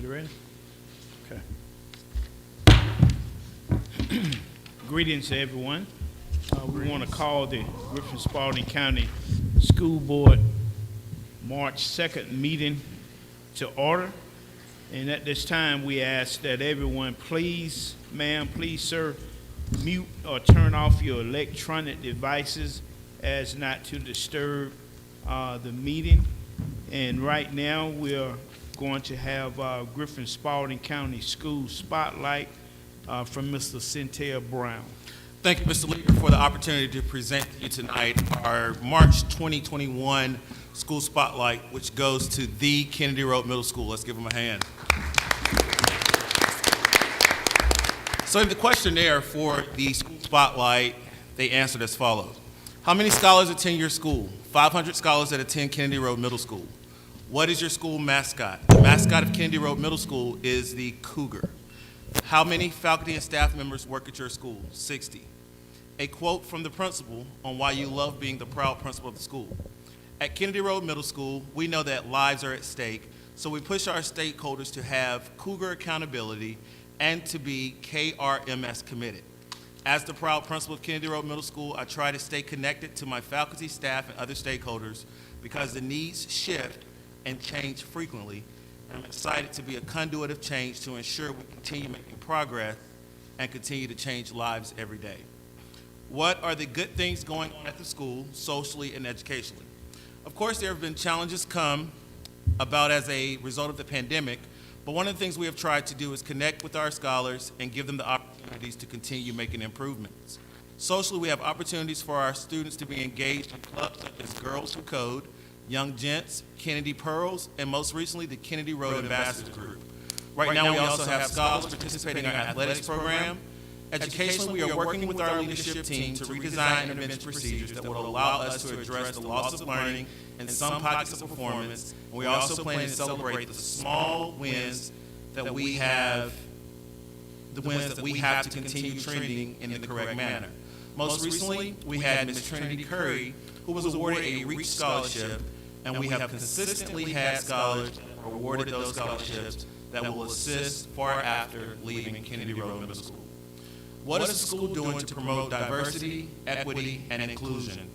Ready? Okay. Greetings, everyone. We want to call the Griffin-Spalding County School Board March 2nd meeting to order. And at this time, we ask that everyone please, ma'am, please, sir, mute or turn off your electronic devices as not to disturb the meeting. And right now, we're going to have Griffin-Spalding County School Spotlight from Mr. Cynthia Brown. Thank you, Mr. Leader, for the opportunity to present to you tonight our March 2021 School Spotlight, which goes to the Kennedy Road Middle School. Let's give them a hand. So the questionnaire for the School Spotlight, they answered as follows. How many scholars attend your school? 500 scholars that attend Kennedy Road Middle School. What is your school mascot? The mascot of Kennedy Road Middle School is the cougar. How many faculty and staff members work at your school? 60. A quote from the principal on why you love being the proud principal of the school. At Kennedy Road Middle School, we know that lives are at stake, so we push our stakeholders to have cougar accountability and to be KRMS committed. As the proud principal of Kennedy Road Middle School, I try to stay connected to my faculty, staff, and other stakeholders because the needs shift and change frequently. I'm excited to be a conduit of change to ensure we continue making progress and continue to change lives every day. What are the good things going on at the school, socially and educationally? Of course, there have been challenges come about as a result of the pandemic, but one of the things we have tried to do is connect with our scholars and give them the opportunities to continue making improvements. Socially, we have opportunities for our students to be engaged in clubs such as Girls Who Code, Young Gents, Kennedy Pearls, and most recently, the Kennedy Road Ambassadors Group. Right now, we also have scholars participating in our athletics program. Educationally, we are working with our leadership team to redesign intervention procedures that will allow us to address the loss of learning and some pockets of performance. And we also plan to celebrate the small wins that we have, to continue trending in the correct manner. Most recently, we had Ms. Trinity Curry, who was awarded a REACH scholarship, and we have consistently had scholars that were awarded those scholarships that will assist far after leaving Kennedy Road Middle School. What is the school doing to promote diversity, equity, and inclusion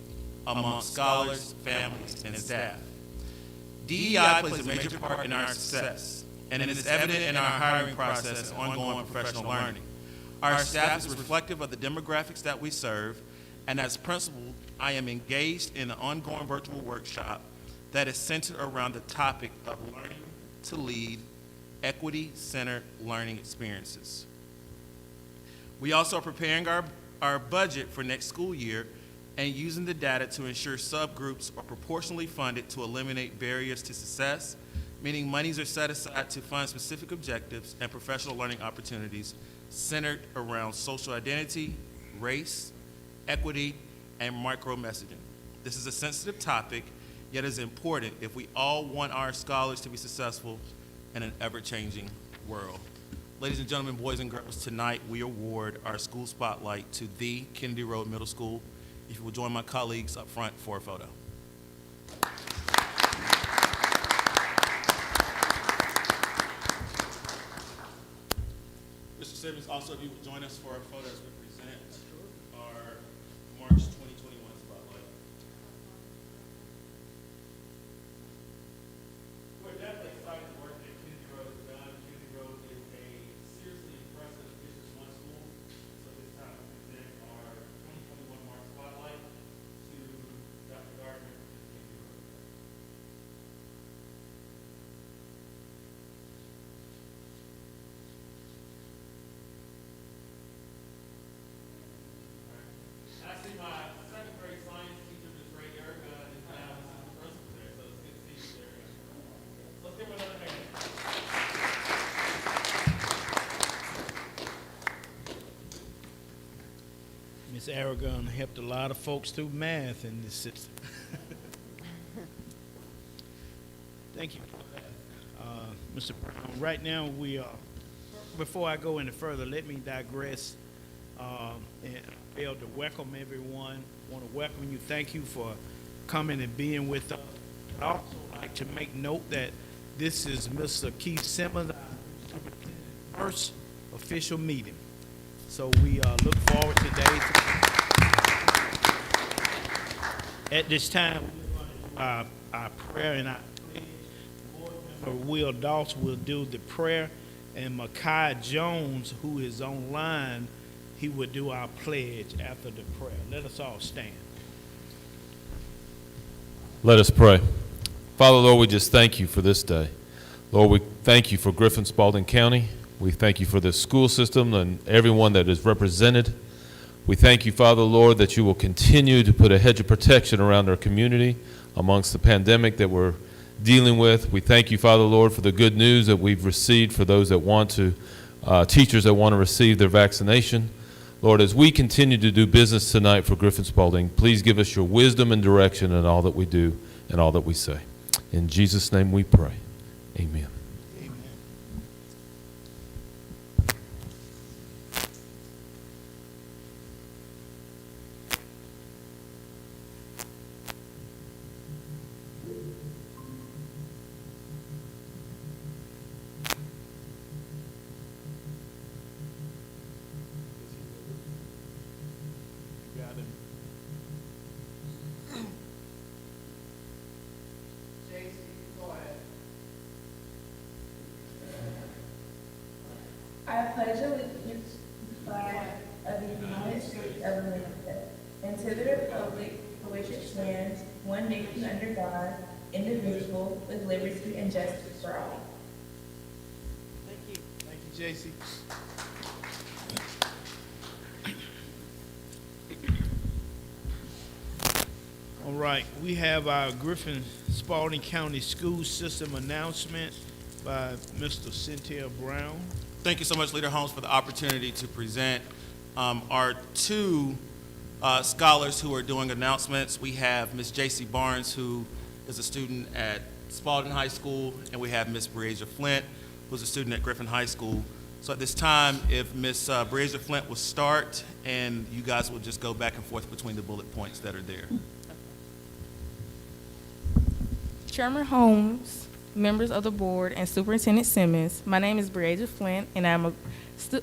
among scholars, families, and staff? DEI plays a major part in our success, and it is evident in our hiring process and ongoing professional learning. Our staff is reflective of the demographics that we serve, and as principal, I am engaged in an ongoing virtual workshop that is centered around the topic of learning to lead equity-centered learning experiences. We also are preparing our budget for next school year and using the data to ensure subgroups are proportionally funded to eliminate barriers to success, meaning monies are set aside to fund specific objectives and professional learning opportunities centered around social identity, race, equity, and micro-messaging. This is a sensitive topic, yet is important if we all want our scholars to be successful in an ever-changing world. Ladies and gentlemen, boys and girls, tonight we award our school spotlight to the Kennedy Road Middle School. If you will join my colleagues up front for a photo. Mr. Simmons, also if you would join us for a photo as we present our March 2021 spotlight. We're definitely excited to work at Kennedy Road has done. Kennedy Road is a seriously impressive District 1 school. So this time we present our 2021 March spotlight to Dr. Gardner at Kennedy Road. I see my second grade science teacher, Ms. Ray Erica, is now the principal there, so it's good to see you there. Let's give her another hand. Ms. Aragon helped a lot of folks through math in this system. Thank you. Mr. Brown, right now we are, before I go any further, let me digress and fail to welcome everyone. I want to welcome you. Thank you for coming and being with us. I'd also like to make note that this is Mr. Keith Simmons, first official meeting. So we look forward today. At this time, our prayer and our pledge. Board member Will Dawson will do the prayer, and Micaiah Jones, who is online, he will do our pledge after the prayer. Let us all stand. Let us pray. Father, Lord, we just thank you for this day. Lord, we thank you for Griffin-Spalding County. We thank you for this school system and everyone that is represented. We thank you, Father, Lord, that you will continue to put a hedge of protection around our community amongst the pandemic that we're dealing with. We thank you, Father, Lord, for the good news that we've received for those that want to, teachers that want to receive their vaccination. Lord, as we continue to do business tonight for Griffin-Spalding, please give us your wisdom and direction in all that we do and all that we say. In Jesus' name we pray. Amen. I pledge allegiance to the flag of the United States of America and to the republic for which it stands, one nation under God, indivisible, with liberty and justice for all. Thank you. Thank you, J.C. All right, we have our Griffin-Spalding County School System announcement by Mr. Cynthia Brown. Thank you so much, Leader Holmes, for the opportunity to present our two scholars who are doing announcements. We have Ms. J.C. Barnes, who is a student at Spalding High School, and we have Ms. Breasia Flint, who's a student at Griffin High School. So at this time, if Ms. Breasia Flint will start, and you guys will just go back and forth between the bullet points that are there. Chairman Holmes, members of the board, and Superintendent Simmons, my name is Breasia Flint, and I'm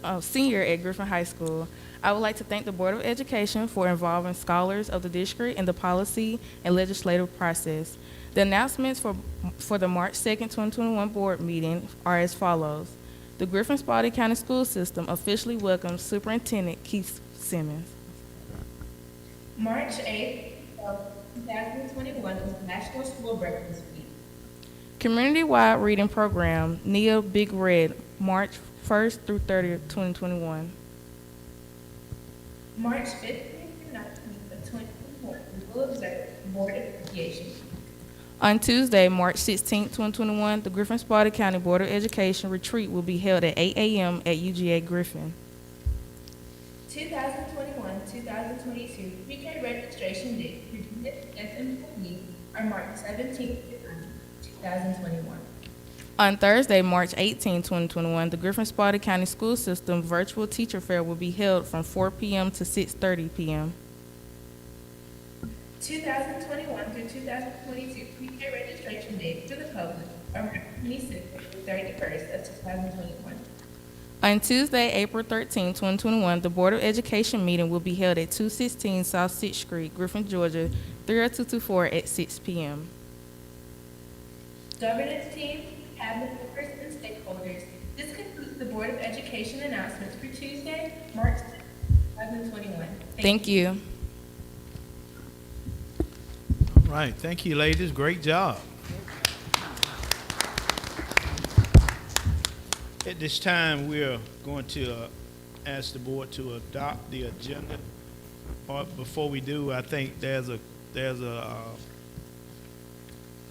a senior at Griffin High School. I would like to thank the Board of Education for involving scholars of the district in the policy and legislative process. The announcements for the March 2nd, 2021 board meeting are as follows. The Griffin-Spalding County School System officially welcomes Superintendent Keith Simmons. March 8th, 2021 is National School Breakfast Week. Community-wide reading program, NEA Big Red, March 1st through 30th, 2021. March 15th through 19th of 2021, we will observe Board Appreciation. On Tuesday, March 16, 2021, the Griffin-Spalding County Board of Education retreat will be held at 8 a.m. at UGA Griffin. 2021-2022 pre-K registration dates for GSCS employees are March 17th through 2021. On Thursday, March 18, 2021, the Griffin-Spalding County School System Virtual Teacher Fair will be held from 4 p.m. to 6:30 p.m. 2021 through 2022 pre-K registration dates to the public are March 26th through 31st of 2021. On Tuesday, April 13, 2021, the Board of Education meeting will be held at 216 South 6th Street, Griffin, Georgia, 30224 at 6 p.m. Governance team, cabinet members, and stakeholders, this concludes the Board of Education announcements for Tuesday, March 6th, 2021. Thank you. All right, thank you, ladies. Great job. At this time, we're going to ask the board to adopt the agenda. Before we do, I think there's a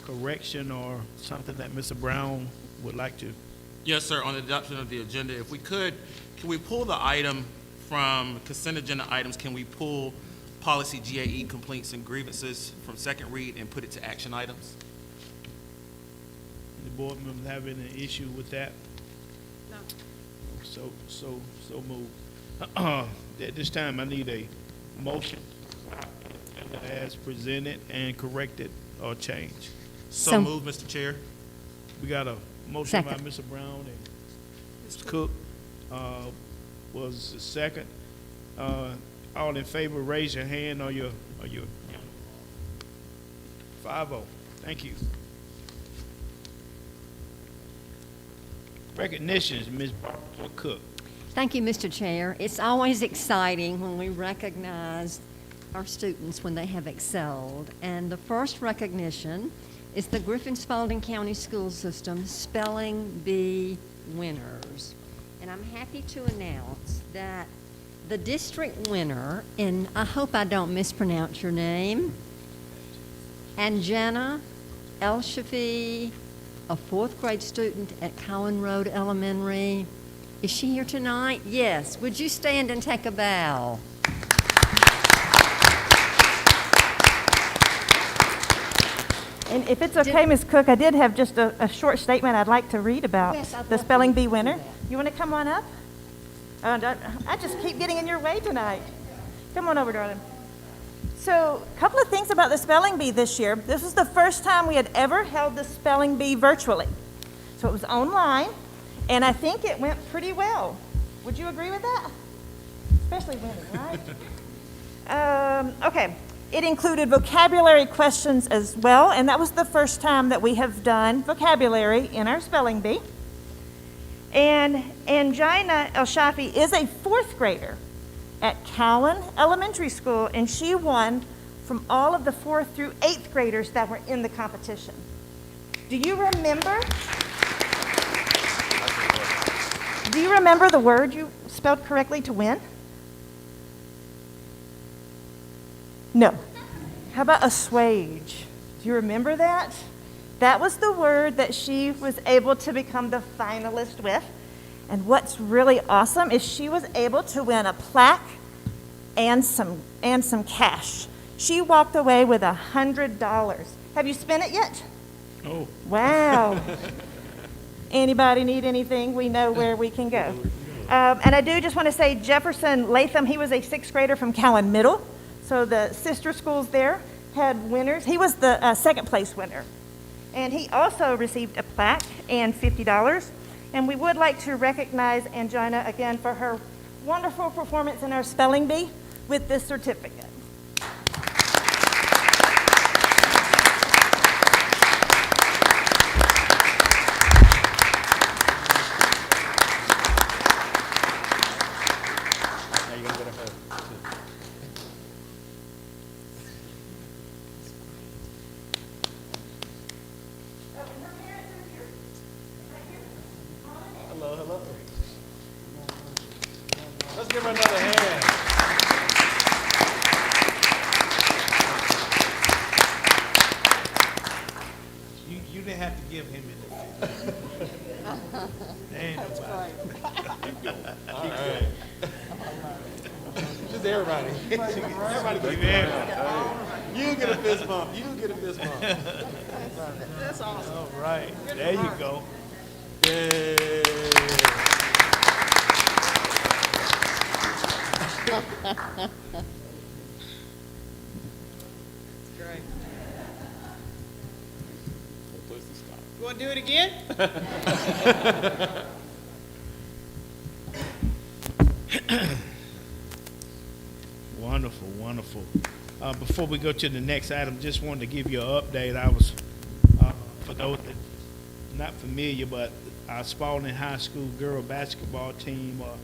correction or something that Mr. Brown would like to. Yes, sir. On the adoption of the agenda, if we could, can we pull the item from consent agenda items? Can we pull policy GAE complaints and grievances from second read and put it to action items? The board members having an issue with that? No. So move. At this time, I need a motion as presented and corrected or changed. So moved, Mr. Chair. We got a motion by Second. Mr. Brown and Ms. Cook, was the second. All in favor, raise your hand or your 5-0. Thank you. Recognitions, Ms. Barbara Cook. Thank you, Mr. Chair. It's always exciting when we recognize our students when they have excelled. And the first recognition is the Griffin-Spalding County School System Spelling Bee winners. And I'm happy to announce that the district winner, and I hope I don't mispronounce your name, Anjana El-Shafi, a fourth grade student at Cowan Road Elementary. Is she here tonight? Yes. Would you stand and take a bow? And if it's okay, Ms. Cook, I did have just a short statement I'd like to read about Yes, I'd the love spelling for you bee to do winner. that. You want to come on up? I just keep getting in your way tonight. Come on over, darling. So, a couple of things about the spelling bee this year. This was the first time we had ever held the spelling bee virtually. So it was online, and I think it went pretty well. Would you agree with that? Especially winning, right? Okay. It included vocabulary questions as well, and that was the first time that we have done vocabulary in our spelling bee. And Anjina El-Shafi is a fourth grader at Cowan Elementary School, and she won from all of the 4th through 8th graders that were in the competition. Do you remember the word you spelled correctly to win? No. How about assuage? Do you remember that? That was the word that she was able to become the finalist with. And what's really awesome is she was able to win a plaque and some cash. She walked away with $100. Have you spent it yet? Oh. Wow. Anybody need anything? We know where we can go. And I do just want to say Jefferson Latham, he was a 6th grader from Cowan Middle. So the sister schools there had winners. He was the second place winner. And he also received a plaque and $50. And we would like to recognize Anjina again for her wonderful performance in our spelling bee with this certificate. Let's give her another hand. You didn't have to give him anything. That's right. All right. Just everybody. Everybody give him. You get a fist bump. You get a fist bump. That's awesome. All right. There you go. Yay. Great. You want to do it again? Wonderful, wonderful. Before we go to the next item, just wanted to give you an update. I was, for those that not familiar, but our Spalding High School girl basketball team are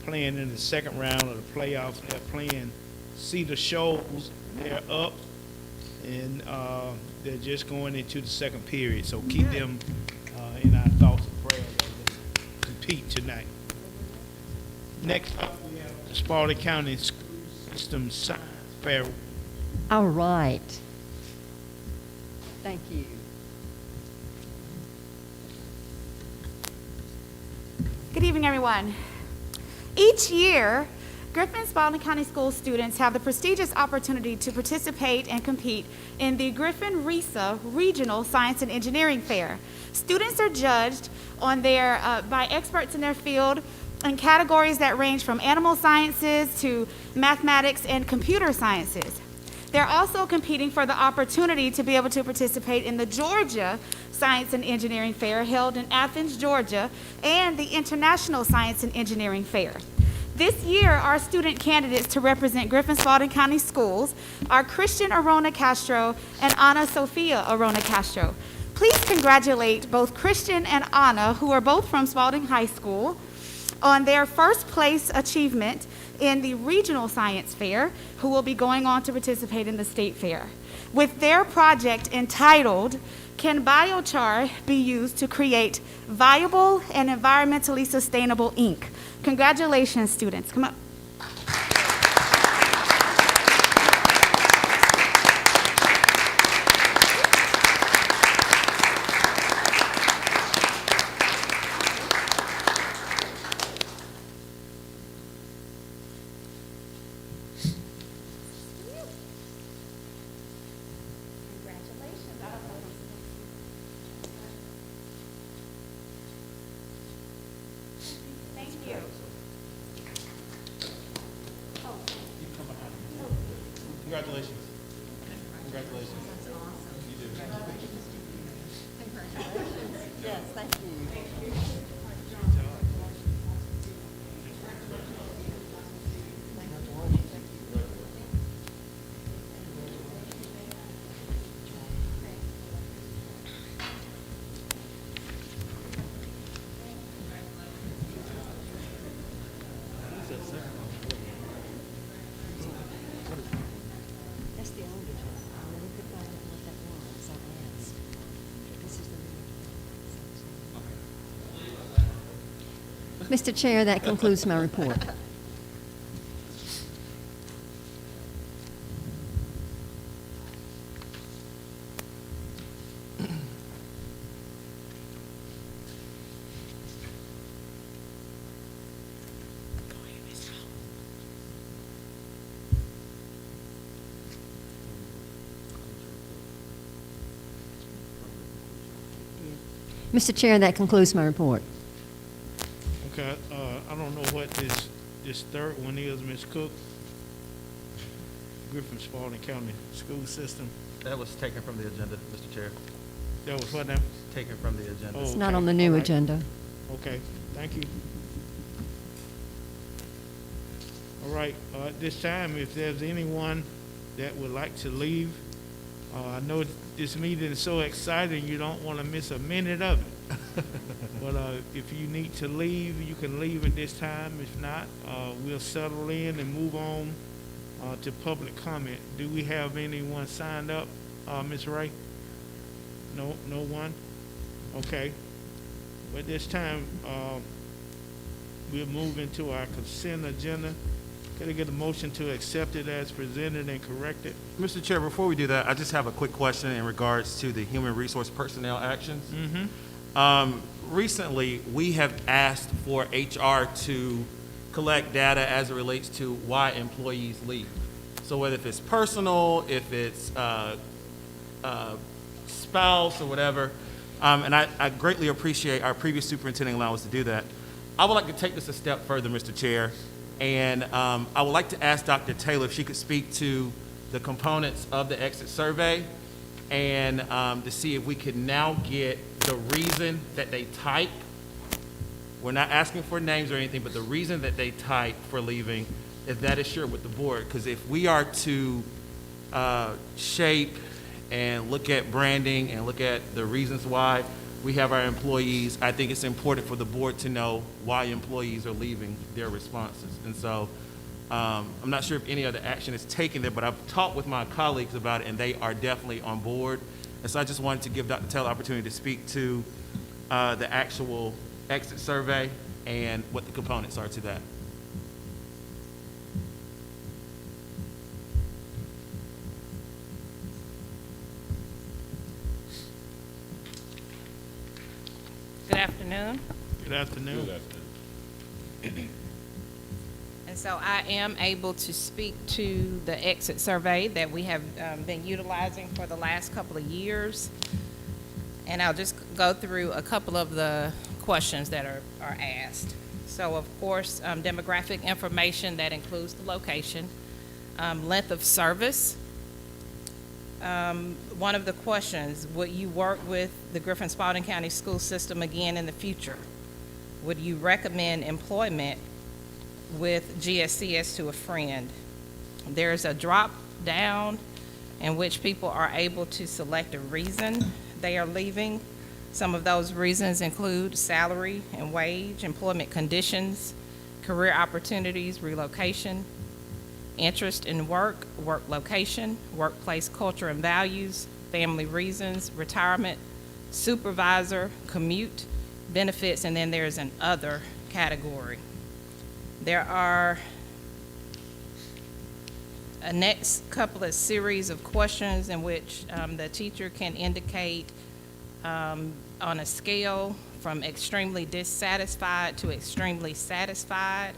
playing in the second round of the playoffs. They're playing Cedar Shoals. They're up, and they're just going into the second period. So keep them in our thoughts and prayers as they compete tonight. Next up, we have the Spalding County School System Science Fair. All right. Thank you. Good evening, everyone. Each year, Griffin-Spalding County School students have the prestigious opportunity to participate and compete in the Griffin-RESA Regional Science and Engineering Fair. Students are judged on by experts in their field in categories that range from animal sciences to mathematics and computer sciences. They're also competing for the opportunity to be able to participate in the Georgia Science and Engineering Fair held in Athens, Georgia, and the International Science and Engineering Fair. This year, our student candidates to represent Griffin-Spalding County Schools are Christian Arona Castro and Ana Sofia Arona Castro. Please congratulate both Christian and Ana, who are both from Spalding High School, on their first place achievement in the Regional Science Fair, who will be going on to participate in the State Fair. With their project entitled, "Can Biochar Be Used to Create Viable and Environmentally Sustainable Ink?" Congratulations, students. Come up. Congratulations. Congratulations. You did. Yes, thank you. That's the older one. I never could find out what that was. I asked. This is the Mr. Chair, that concludes my report. Mr. Chair, that concludes my report. Okay, I don't know what this third one is, Ms. Cook. Griffin-Spalding County School System. That was taken from the agenda, Mr. Chair. That was what now? Taken from the agenda. Oh, It's not okay. on the new All right. agenda. Okay, thank you. All right, at this time, if there's anyone that would like to leave, I know this meeting is so exciting, you don't want to miss a minute of it. But if you need to leave, you can leave at this time. If not, we'll settle in and move on to public comment. Do we have anyone signed up, Ms. Ray? No one? Okay. But at this time, we'll move into our consent agenda. Can I get a motion to accept it as presented and corrected? Mr. Chair, before we do that, I just have a quick question in regards to the human resource personnel actions. Recently, we have asked for HR to collect data as it relates to why employees leave. So whether if it's personal, if it's spouse or whatever, and I greatly appreciate our previous superintendent allowing us to do that. I would like to take this a step further, Mr. Chair, and I would like to ask Dr. Taylor if she could speak to the components of the exit survey and to see if we could now get the reason that they type. We're not asking for names or anything, but the reason that they type for leaving, if that is shared with the board. Because if we are to shape and look at branding and look at the reasons why we have our employees, I think it's important for the board to know why employees are leaving their responses. And so I'm not sure if any other action is taken there, but I've talked with my colleagues about it, and they are definitely on board. And so I just wanted to give Dr. Taylor the opportunity to speak to the actual exit survey and what the components are to that. Good afternoon. Good afternoon. And so I am able to speak to the exit survey that we have been utilizing for the last couple of years. And I'll just go through a couple of the questions that are asked. So of course, demographic information that includes the location, length of service, one of the questions, would you work with the Griffin-Spalding County School System again in the future? Would you recommend employment with GSCS to a friend? There's a drop down in which people are able to select a reason they are leaving. Some of those reasons include salary and wage, employment conditions, career opportunities, relocation, interest in work, work location, workplace culture and values, family reasons, retirement, supervisor, commute, benefits, and then there's an other category. There are a next couple of series of questions in which the teacher can indicate on a scale from extremely dissatisfied to extremely satisfied.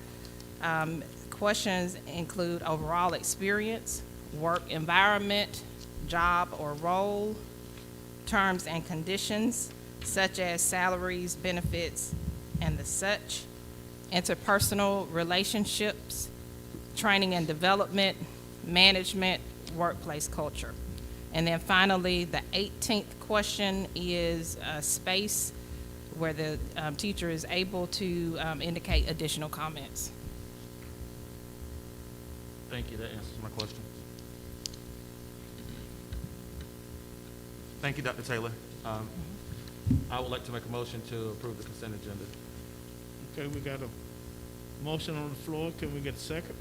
Questions include overall experience, work environment, job or role, terms and conditions such as salaries, benefits, and the such, interpersonal relationships, training and development, management, workplace culture. And then finally, the 18th question is a space where the teacher is able to indicate additional comments. Thank you, that answers my question. Thank you, Dr. Taylor. I would like to make a motion to approve the consent agenda. Okay, we got a motion on the floor. Can we get a second?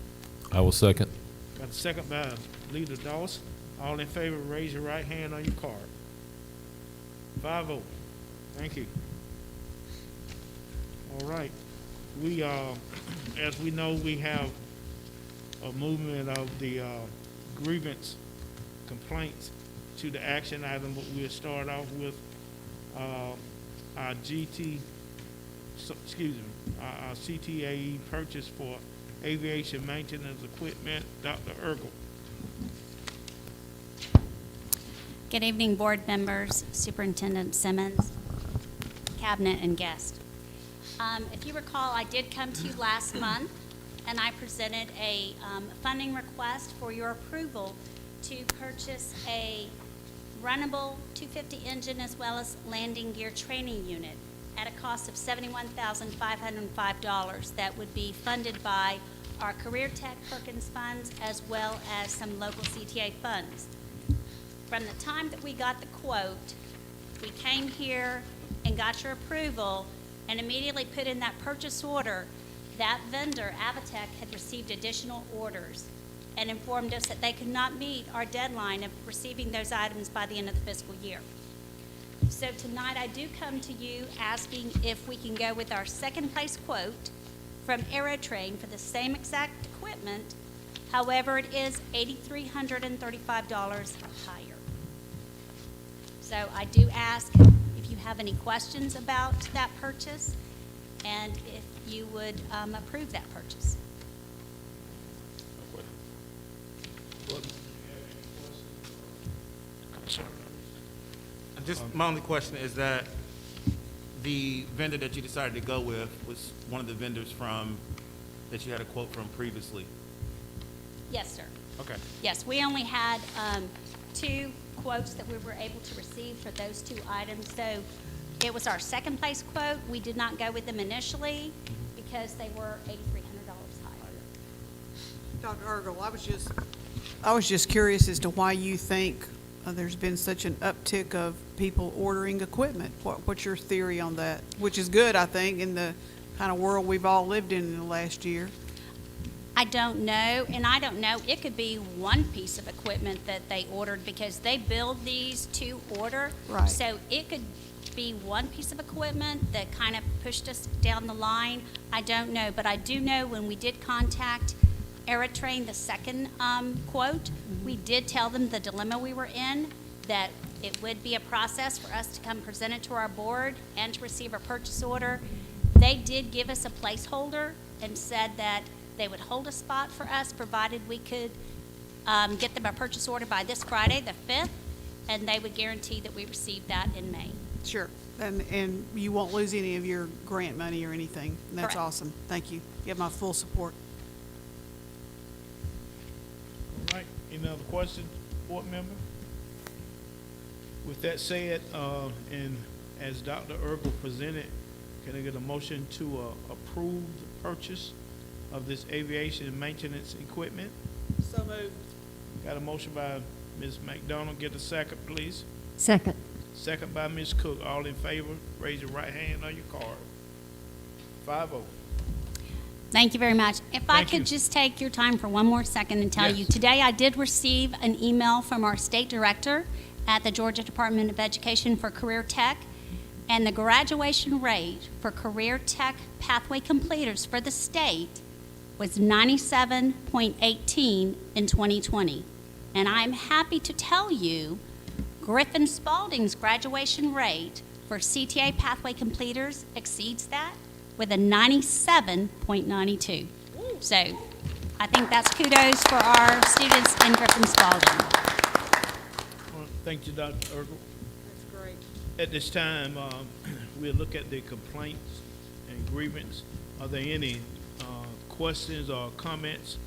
I will second. Got a second by Leader Dawson. All in favor, raise your right hand on your card. 5-0. Thank you. All right. We, as we know, we have a movement of the grievance complaints to the action item, but we'll start off with our CTAE purchase for aviation maintenance equipment. Dr. Ergel. Good evening, board members, Superintendent Simmons, cabinet, and guests. If you recall, I did come to you last month and I presented a funding request for your approval to purchase a runnable 250 engine as well as landing gear training unit at a cost of $71,505 that would be funded by our Career Tech Perkins funds as well as some local CTA funds. From the time that we got the quote, we came here and got your approval and immediately put in that purchase order. That vendor, Avitech, had received additional orders and informed us that they could not meet our deadline of receiving those items by the end of the fiscal year. So tonight I do come to you asking if we can go with our second place quote from AeroTrain for the same exact equipment. However, it is $8,335 higher. So I do ask if you have any questions about that purchase and if you would approve that purchase. Just my only question is that the vendor that you decided to go with was one of the vendors that you had a quote from previously. Yes, sir. Okay. Yes, we only had 2 quotes that we were able to receive for those 2 items. So it was our second place quote. We did not go with them initially because they were $8,300 higher. Dr. Ergel, I was just curious as to why you think there's been such an uptick of people ordering equipment. What's your theory on that? Which is good, I think, in the kind of world we've all lived in the last year. I don't know, and I don't know. It could be one piece of equipment that they ordered because they build these to order. Right. So it could be one piece of equipment that kind of pushed us down the line. I don't know, but I do know when we did contact AeroTrain, the second quote, we did tell them the dilemma we were in, that it would be a process for us to come present it to our board and to receive a purchase order. They did give us a placeholder and said that they would hold a spot for us provided we could get them a purchase order by this Friday, the 5th, and they would guarantee that we received that in May. Sure. And you won't lose any of your grant money or anything. That's Correct. awesome. Thank you. You have my full support. All right. Any other questions, board member? With that said, and as Dr. Ergel presented, can I get a motion to approve the purchase of this aviation and maintenance equipment? So moved. Got a motion by Ms. McDonald. Get a second, please. Second. Second by Ms. Cook. All in favor, raise your right hand on your card. 5-0. Thank you very much. If I Thank you. could just take your time for one more second and tell you, Yes. today I did receive an email from our state director at the Georgia Department of Education for Career Tech, and the graduation rate for Career Tech pathway completers for the state was 97.18 in 2020. And I'm happy to tell you Griffin-Spalding's graduation rate for CTA pathway completers exceeds that with a 97.92. So I think that's kudos for our students in Griffin-Spalding. Well, thank you, Dr. Ergel. That's great. At this time, we'll look at the complaints and grievance. Are there any questions or comments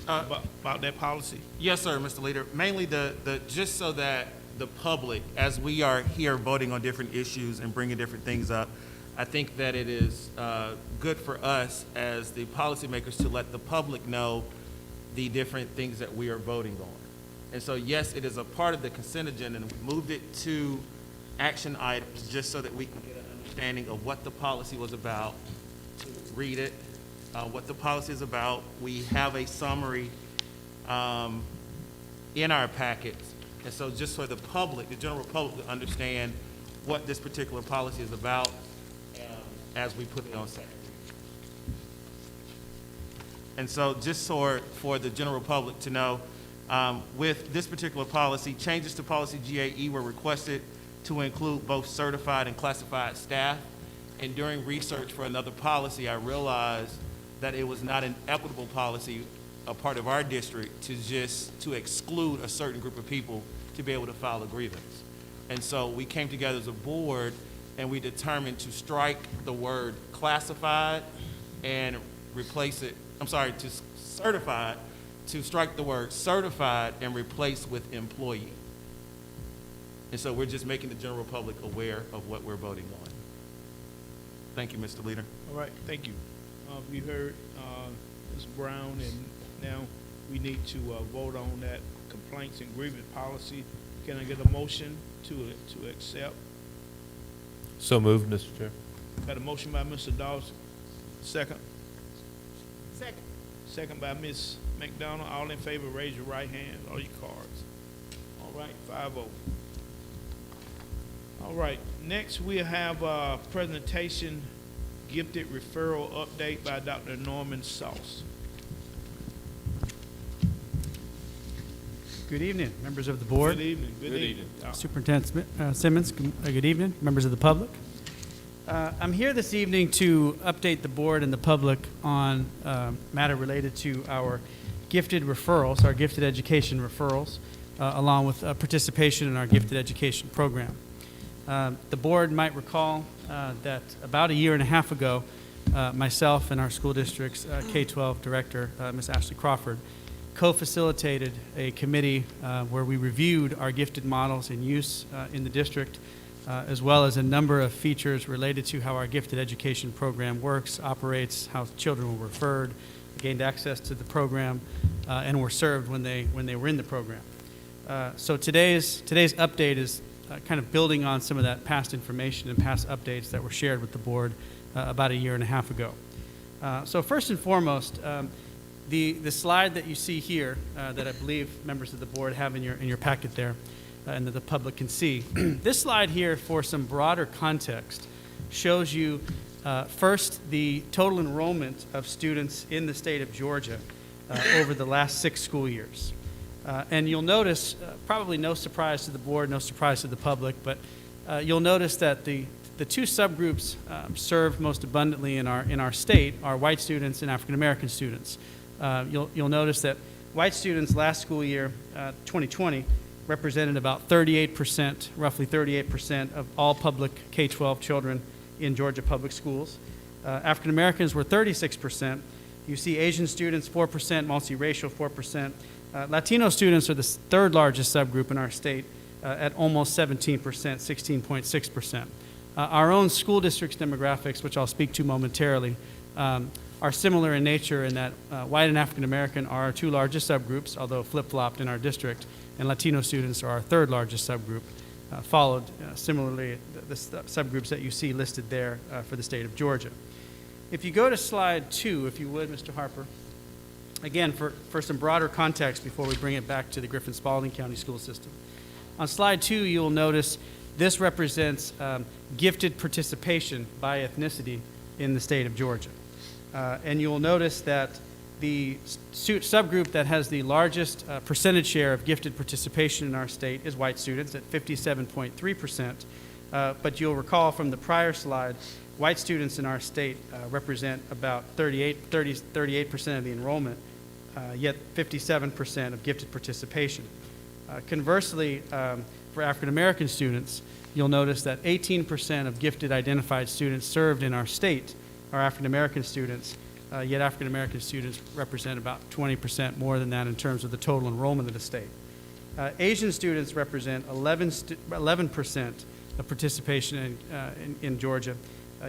about that policy? Yes, sir, Mr. Leader. Mainly just so that the public, as we are here voting on different issues and bringing different things up, I think that it is good for us as the policymakers to let the public know the different things that we are voting on. And so, yes, it is a part of the consent agenda, and we moved it to action items just so that we can get an understanding of what the policy was about, to read it, what the policy is about. We have a summary in our packets. And so just for the public, the general public, to understand what this particular policy is about as we put it on Saturday. And so just for the general public to know, with this particular policy, changes to policy GAE were requested to include both certified and classified staff. And during research for another policy, I realized that it was not an equitable policy, a part of our district, to exclude a certain group of people to be able to file a grievance. And so we came together as a board and we determined to strike the word classified and replace it, to strike the word certified and replace with employee. And so we're just making the general public aware of what we're voting on. Thank you, Mr. Leader. All right, thank you. We heard Ms. Brown, and now we need to vote on that complaints and grievance policy. Can I get a motion to accept? So moved, Mr. Chair. Got a motion by Mr. Dawson. Second. Second. Second by Ms. McDonald. All in favor, raise your right hand or your cards. All right, 5-0. All right, next we have a presentation, gifted referral update by Dr. Norman Sauce. Good evening, members of the board. Good evening. Good evening. Superintendent Simmons, good evening, members of the public. I'm here this evening to update the board and the public on a matter related to our gifted referrals, our gifted education referrals, along with participation in our gifted education program. The board might recall that about a year and a half ago, myself and our school district's K-12 director, Ms. Ashley Crawford, co-facilitated a committee where we reviewed our gifted models in use in the district, as well as a number of features related to how our gifted education program works, operates, how children were referred, gained access to the program, and were served when they were in the program. So today's update is kind of building on some of that past information and past updates that were shared with the board about a year and a half ago. So first and foremost, the slide that you see here that I believe members of the board have in your packet there and that the public can see. This slide here, for some broader context, shows you first the total enrollment of students in the state of Georgia over the last 6 school years. And you'll notice, probably no surprise to the board, no surprise to the public, but you'll notice that the two subgroups served most abundantly in our state are white students and African American students. You'll notice that white students last school year, 2020, represented about 38%, roughly 38% of all public K-12 children in Georgia public schools. African Americans were 36%. You see Asian students 4%, multiracial 4%. Latino students are the third largest subgroup in our state at almost 17%, 16.6%. Our own school district's demographics, which I'll speak to momentarily, are similar in nature in that white and African American are our two largest subgroups, although flip-flopped in our district, and Latino students are our third largest subgroup, followed similarly the subgroups that you see listed there for the state of Georgia. If you go to slide 2, if you would, Mr. Harper, again, for some broader context before we bring it back to the Griffin-Spalding County school system. On slide 2, you'll notice this represents gifted participation by ethnicity in the state of Georgia. And you'll notice that the subgroup that has the largest percentage share of gifted participation in our state is white students at 57.3%. But you'll recall from the prior slide, white students in our state represent about 38% of the enrollment, yet 57% of gifted participation. Conversely, for African American students, you'll notice that 18% of gifted identified students served in our state are African American students, yet African American students represent about 20% more than that in terms of the total enrollment of the state. Asian students represent 11% of participation in Georgia,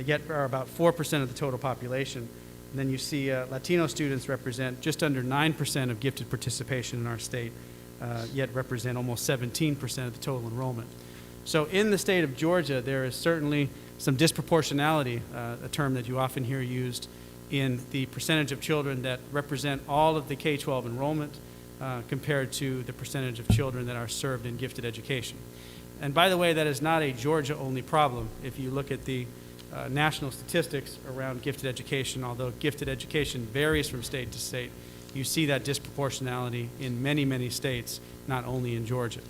yet are about 4% of the total population. And then you see Latino students represent just under 9% of gifted participation in our state, yet represent almost 17% of the total enrollment. So in the state of Georgia, there is certainly some disproportionality, a term that you often hear used, in the percentage of children that represent all of the K-12 enrollment compared to the percentage of children that are served in gifted education. And by the way, that is not a Georgia-only problem. If you look at the national statistics around gifted education, although gifted education varies from state to state, you see that disproportionality in many, many states, not only in Georgia.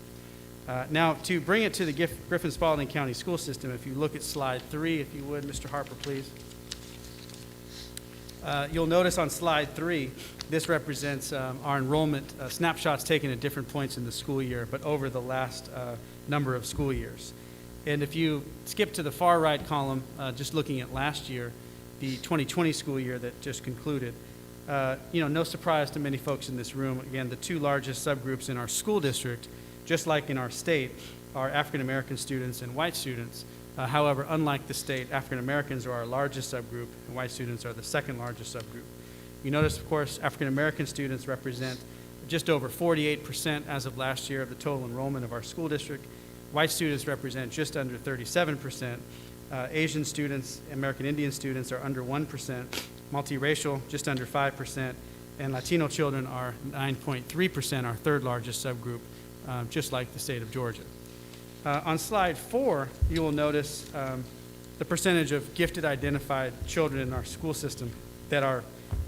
Now, to bring it to the Griffin-Spalding County school system, if you look at slide 3, if you would, Mr. Harper, please. You'll notice on slide 3, this represents our enrollment snapshots taken at different points in the school year, but over the last number of school years. And if you skip to the far right column, just looking at last year, the 2020 school year that just concluded, no surprise to many folks in this room, again, the two largest subgroups in our school district, just like in our state, are African American students and white students. However, unlike the state, African Americans are our largest subgroup and white students are the second largest subgroup. You notice, of course, African American students represent just over 48% as of last year of the total enrollment of our school district. White students represent just under 37%. Asian students, American Indian students are under 1%. Multiracial, just under 5%. And Latino children are 9.3%, our third largest subgroup, just like the state of Georgia. On slide 4, you will notice the percentage of gifted identified children in our school system that are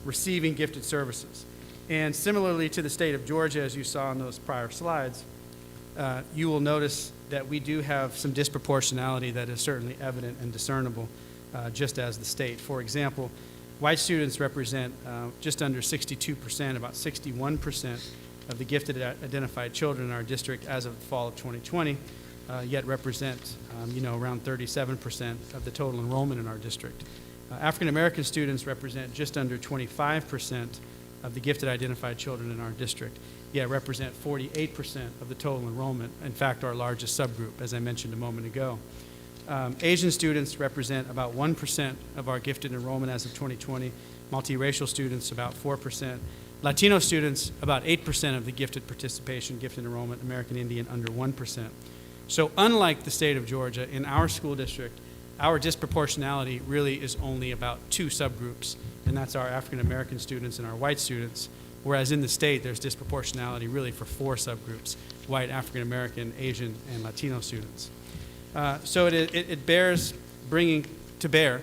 receiving gifted services. And similarly to the state of Georgia, as you saw in those prior slides, you will notice that we do have some disproportionality that is certainly evident and discernible, just as the state. For example, white students represent just under 62%, about 61% of the gifted identified children in our district as of the fall of 2020, yet represent around 37% of the total enrollment in our district. African American students represent just under 25% of the gifted identified children in our district, yet represent 48% of the total enrollment, in fact, our largest subgroup, as I mentioned a moment ago. Asian students represent about 1% of our gifted enrollment as of 2020, multiracial students about 4%, Latino students about 8% of the gifted participation, gifted enrollment, American Indian under 1%. So unlike the state of Georgia, in our school district, our disproportionality really is only about two subgroups, and that's our African American students and our white students, whereas in the state there's disproportionality really for four subgroups: white, African American, Asian, and Latino students. So it bears bringing to bear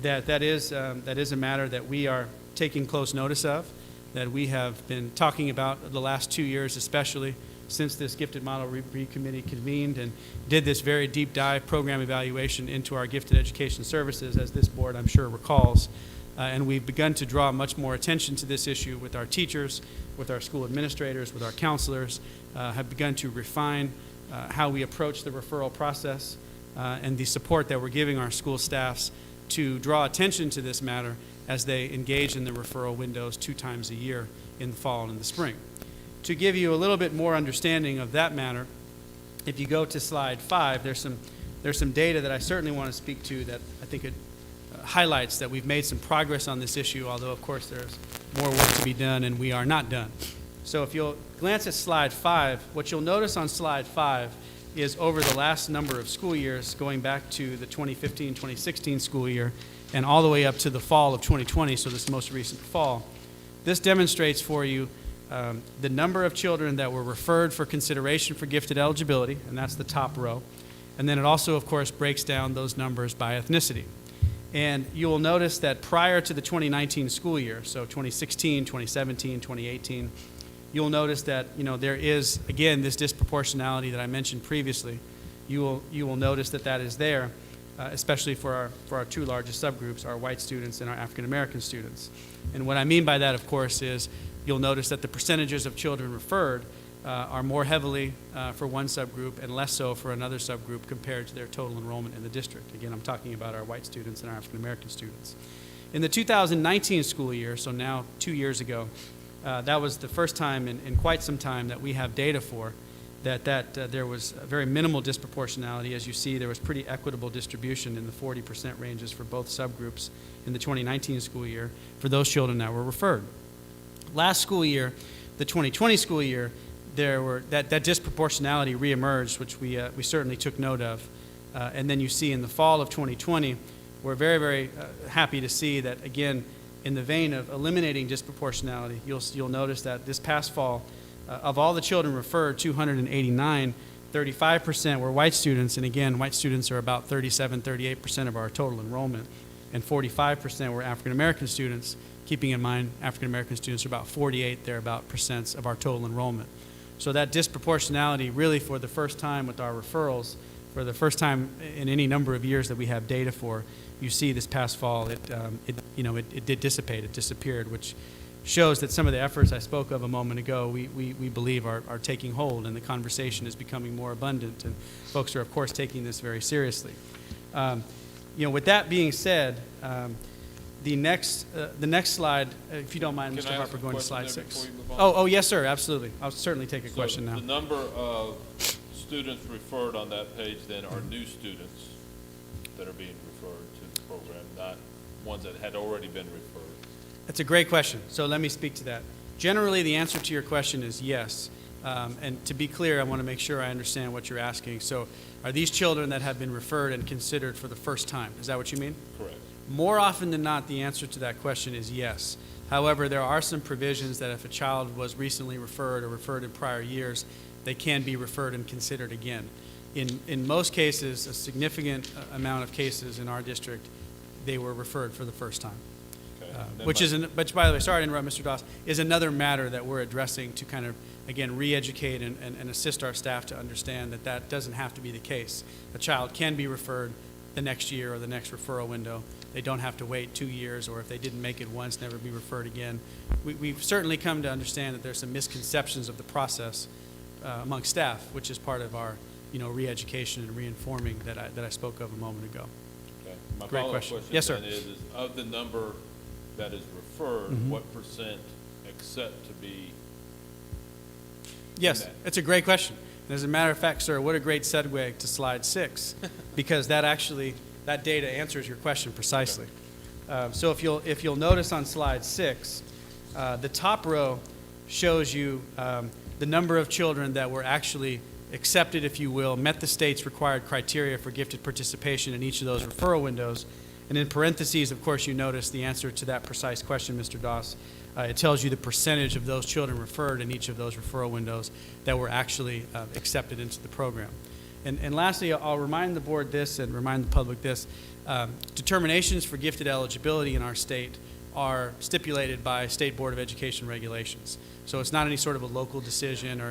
that is a matter that we are taking close notice of, that we have been talking about the last 2 years, especially since this Gifted Model Review Committee convened and did this very deep dive program evaluation into our gifted education services, as this board I'm sure recalls. And we've begun to draw much more attention to this issue with our teachers, with our school administrators, with our counselors, have begun to refine how we approach the referral process and the support that we're giving our school staffs to draw attention to this matter as they engage in the referral windows 2 times a year in the fall and in the spring. To give you a little bit more understanding of that matter, if you go to slide 5, there's some data that I certainly want to speak to that I think it highlights that we've made some progress on this issue, although of course there's more work to be done and we are not done. So if you'll glance at slide 5, what you'll notice on slide 5 is over the last number of school years, going back to the 2015-2016 school year and all the way up to the fall of 2020, so this most recent fall, this demonstrates for you the number of children that were referred for consideration for gifted eligibility, and that's the top row. And then it also, of course, breaks down those numbers by ethnicity. And you will notice that prior to the 2019 school year, so 2016, 2017, 2018, you'll notice that, there is, again, this disproportionality that I mentioned previously. You will notice that that is there, especially for our two largest subgroups, our white students and our African American students. And what I mean by that, of course, is you'll notice that the percentages of children referred are more heavily for one subgroup and less so for another subgroup compared to their total enrollment in the district. Again, I'm talking about our white students and our African American students. In the 2019 school year, so now 2 years ago, that was the first time in quite some time that we have data for that there was a very minimal disproportionality. As you see, there was pretty equitable distribution in the 40% ranges for both subgroups in the 2019 school year for those children that were referred. Last school year, the 2020 school year, that disproportionality reemerged, which we certainly took note of. And then you see in the fall of 2020, we're very, very happy to see that, again, in the vein of eliminating disproportionality, you'll notice that this past fall, of all the children referred, 289, 35% were white students, and again, white students are about 38% of our total enrollment, and 45% were African American students, keeping in mind African American students are about 48 percent of our total enrollment. So that disproportionality really for the first time with our referrals, for the first time in any number of years that we have data for, you see this past fall, it did dissipate, it disappeared, which shows that some of the efforts I spoke of a moment ago, we believe are taking hold, and the conversation is becoming more abundant, and folks are, of course, taking this very seriously. With that being said, the next slide, if you don't mind, Can Mr. I ask Harper, a going to question slide there 6. before you move on? Oh, yes, sir, absolutely. I'll certainly take a question now. The number of students referred on that page then are new students that are being referred to the program, not ones that had already been referred. That's a great question. So let me speak to that. Generally, the answer to your question is yes. And to be clear, I want to make sure I understand what you're asking. So are these children that have been referred and considered for the first time? Is that what you mean? Correct. More often than not, the answer to that question is yes. However, there are some provisions that if a child was recently referred or referred in prior years, they can be referred and considered again. In most cases, a significant amount of cases in our district, they were referred for the first time. Which, by the way, sorry to interrupt, Mr. Doss, is another matter that we're addressing to kind of, again, re-educate and assist our staff to understand that that doesn't have to be the case. A child can be referred the next year or the next referral window. They don't have to wait 2 years, or if they didn't make it once, never be referred again. We've certainly come to understand that there's some misconceptions of the process among staff, which is part of our, re-education and re-informing that I spoke of a moment ago. Okay. My Great follow-up question. question Yes, sir. then is of the number that is referred, what percent accept to be? Yes, that? it's a great question. And as a matter of fact, sir, what a great segue to slide 6, because that data answers your question precisely. So if you'll notice on slide 6, the top row shows you the number of children that were actually accepted, if you will, met the state's required criteria for gifted participation in each of those referral windows. And in parentheses, of course, you notice the answer to that precise question, Mr. Doss. It tells you the percentage of those children referred in each of those referral windows that were actually accepted into the program. And lastly, I'll remind the board this and remind the public this. Determinations for gifted eligibility in our state are stipulated by State Board of Education regulations. So it's not any sort of a local decision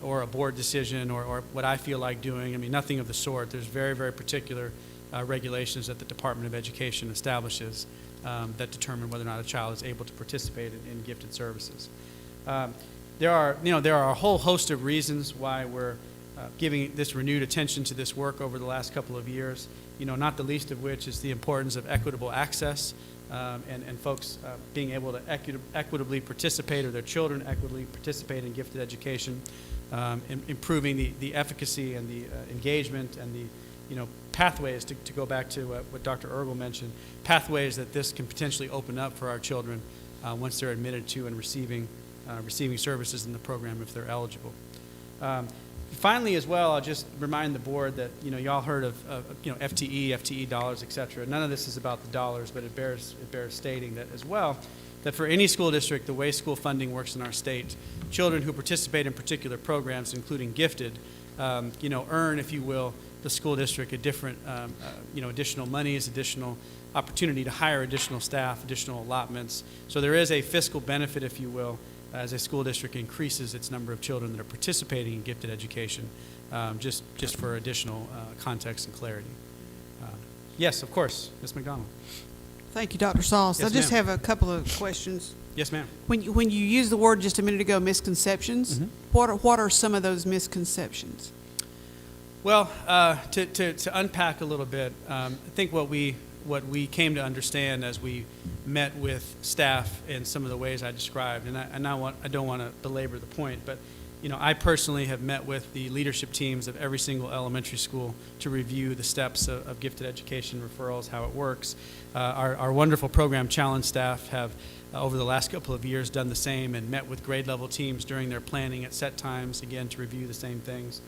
or a board decision or what I feel like doing. I mean, nothing of the sort. There's very, very particular regulations that the Department of Education establishes that determine whether or not a child is able to participate in gifted services. There are a whole host of reasons why we're giving this renewed attention to this work over the last couple of years, not the least of which is the importance of equitable access and folks being able to equitably participate, or their children equitably participate in gifted education, improving the efficacy and the engagement and the pathways, to go back to what Dr. Ergel mentioned, pathways that this can potentially open up for our children once they're admitted to and receiving services in the program if they're eligible. Finally, as well, I'll just remind the board that y'all heard of FTE dollars, et cetera. None of this is about the dollars, but it bears stating that as well, that for any school district, the way school funding works in our state, children who participate in particular programs, including gifted, earn, if you will, the school district a different, additional monies, additional opportunity to hire additional staff, additional allotments. So there is a fiscal benefit, if you will, as a school district increases its number of children that are participating in gifted education, just for additional context and clarity. Yes, of course, Ms. McDonald. Thank you, Dr. Sauce. Yes, I just ma'am. have a couple of questions. Yes, ma'am. When you used the word just a minute ago, misconceptions, what are some of those misconceptions? Well, to unpack a little bit, I think what we came to understand as we met with staff in some of the ways I described, and I don't want to belabor the point, but I personally have met with the leadership teams of every single elementary school to review the steps of gifted education referrals, how it works. Our wonderful program challenge staff have, over the last couple of years, done the same and met with grade level teams during their planning at set times, again, to review the same things.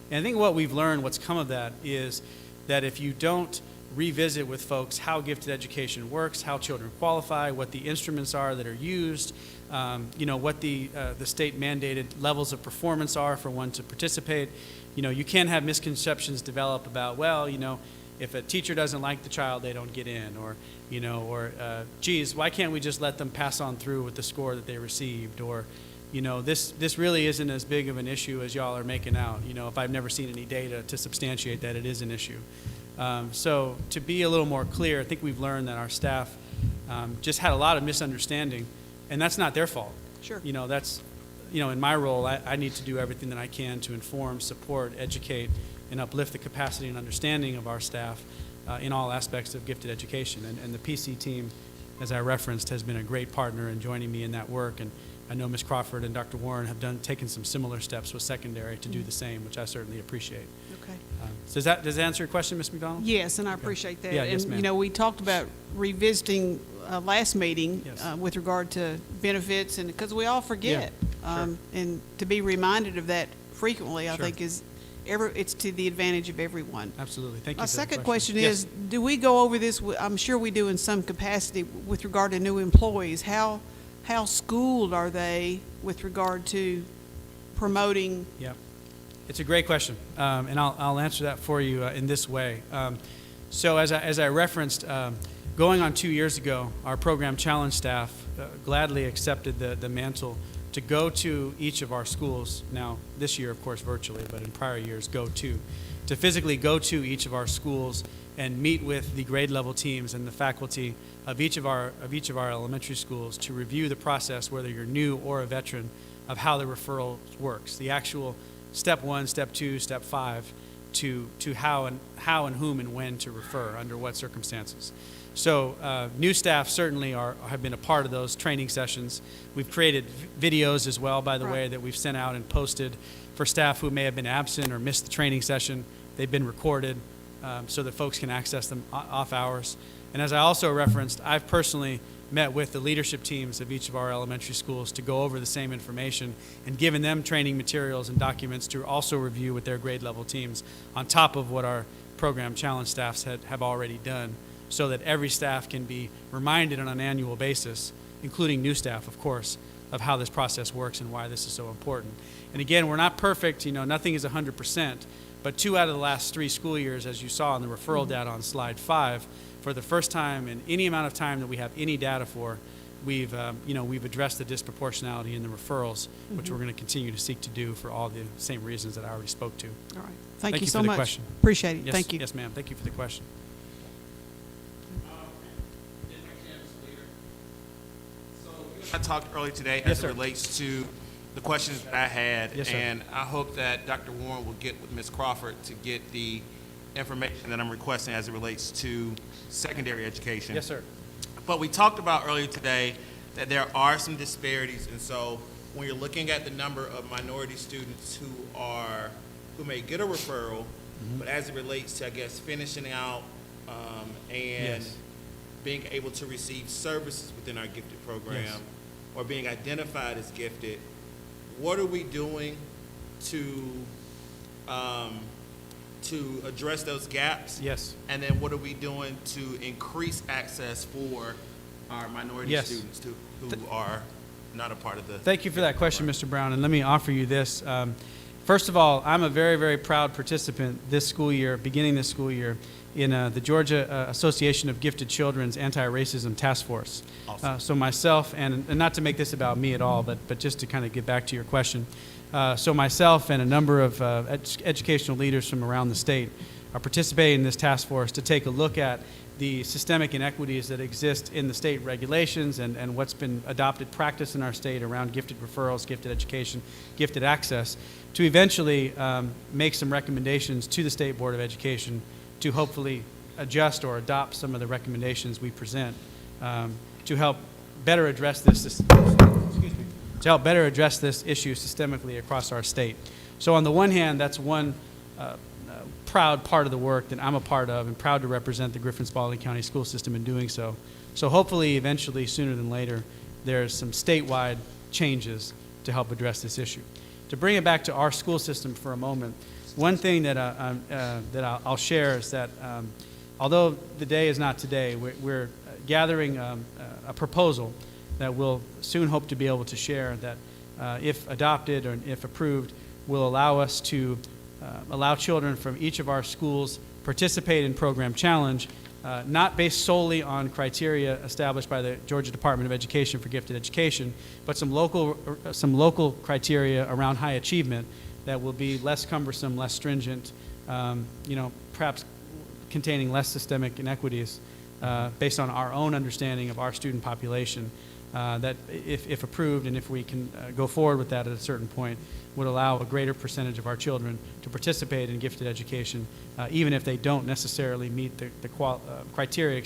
And I think what we've learned, what's come of that, is that if you don't revisit with folks how gifted education works, how children qualify, what the instruments are that are used, what the state mandated levels of performance are for one to participate. You can't have misconceptions develop about, well, if a teacher doesn't like the child, they don't get in, or geez, why can't we just let them pass on through with the score that they received, or this really isn't as big of an issue as y'all are making out. If I've never seen any data to substantiate that it is an issue. So to be a little more clear, I think we've learned that our staff just had a lot of misunderstanding, and that's not their fault. Sure. That's, in my role, I need to do everything that I can to inform, support, educate, and uplift the capacity and understanding of our staff in all aspects of gifted education. And the PC team, as I referenced, has been a great partner in joining me in that work. And I know Ms. Crawford and Dr. Warren have taken some similar steps with secondary to do the same, which I certainly appreciate. Okay. Does that answer your question, Ms. McDonald? Yes, and I appreciate that. Yeah, yes, and ma'am. we talked about revisiting last meeting Yes. with regard to benefits, and because we all forget, sure. and to be reminded of that frequently, I Sure. think it's to the advantage of everyone. Absolutely. Thank you. My for that second question Yes. is, do we go over this? I'm sure we do in some capacity with regard to new employees. How schooled are they with regard to promoting? Yeah, it's a great question, and I'll answer that for you in this way. So as I referenced, going on 2 years ago, our program challenge staff gladly accepted the mantle to go to each of our schools. Now, this year, of course, virtually, but in prior years, to physically go to each of our schools and meet with the grade level teams and the faculty of each of our elementary schools to review the process, whether you're new or a veteran, of how the referral works, the actual step 1, step 2, step 5, to how and whom and when to refer, under what circumstances. So new staff certainly have been a part of those training sessions. We've created videos as well, by the way, that we've sent out and posted for staff who may have been absent or missed the training session. They've been recorded so that folks can access them off hours. And as I also referenced, I've personally met with the leadership teams of each of our elementary schools to go over the same information and given them training materials and documents to also review with their grade level teams on top of what our program challenge staffs have already done, so that every staff can be reminded on an annual basis, including new staff, of course, of how this process works and why this is so important. And again, we're not perfect, nothing is 100%, but 2 out of the last 3 school years, as you saw in the referral data on slide 5, for the first time in any amount of time that we have any data for, we've addressed the disproportionality in the referrals, which we're going to continue to seek to do for all the same reasons that I already spoke to. All right. Thank you for so the much. question. Appreciate it. Yes, Thank you. Yes, ma'am. Thank you for the question. I talked earlier today Yes, as sir. it relates to the questions that I had, Yes, sir. and I hope that Dr. Warren will get with Ms. Crawford to get the information that I'm requesting as it relates to secondary education. Yes, sir. But we talked about earlier today that there are some disparities, and so when you're looking at the number of minority students who may get a referral, but as it relates to, I guess, finishing out and being able to receive services within our gifted program, or being identified as gifted, what are we doing to address those gaps? Yes. And then what are we doing to increase access for our minority students who are not a part of the... Thank you for that question, Mr. Brown, and let me offer you this. First of all, I'm a very, very proud participant this school year, beginning this school year, in the Georgia Association of Gifted Children's Anti-Racism Task Force. Awesome. So myself, and not to make this about me at all, but just to kind of get back to your question. So myself and a number of educational leaders from around the state are participating in this task force to take a look at the systemic inequities that exist in the state regulations and what's been adopted practice in our state around gifted referrals, gifted education, gifted access, to eventually make some recommendations to the State Board of Education to hopefully adjust or adopt some of the recommendations we present to help better address this issue systemically across our state. So on the one hand, that's one proud part of the work that I'm a part of, and proud to represent the Griffin-Spalding County school system in doing so. So hopefully, eventually, sooner than later, there's some statewide changes to help address this issue. To bring it back to our school system for a moment, one thing that I'll share is that although the day is not today, we're gathering a proposal that we'll soon hope to be able to share that, if adopted or if approved, will allow us to allow children from each of our schools participate in Program Challenge, not based solely on criteria established by the Georgia Department of Education for gifted education, but some local criteria around high achievement that will be less cumbersome, less stringent, perhaps containing less systemic inequities based on our own understanding of our student population. That if approved and if we can go forward with that at a certain point, would allow a greater percentage of our children to participate in gifted education, even if they don't necessarily meet the criteria,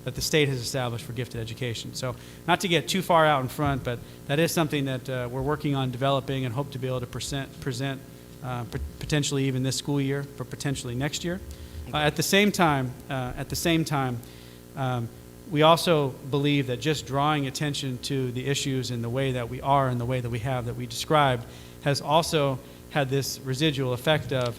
that the state has established for gifted education. So not to get too far out in front, but that is something that we're working on developing and hope to be able to present potentially even this school year, but potentially next year. At the same time, we also believe that just drawing attention to the issues in the way that we are and the way that we have that we described has also had this residual effect of,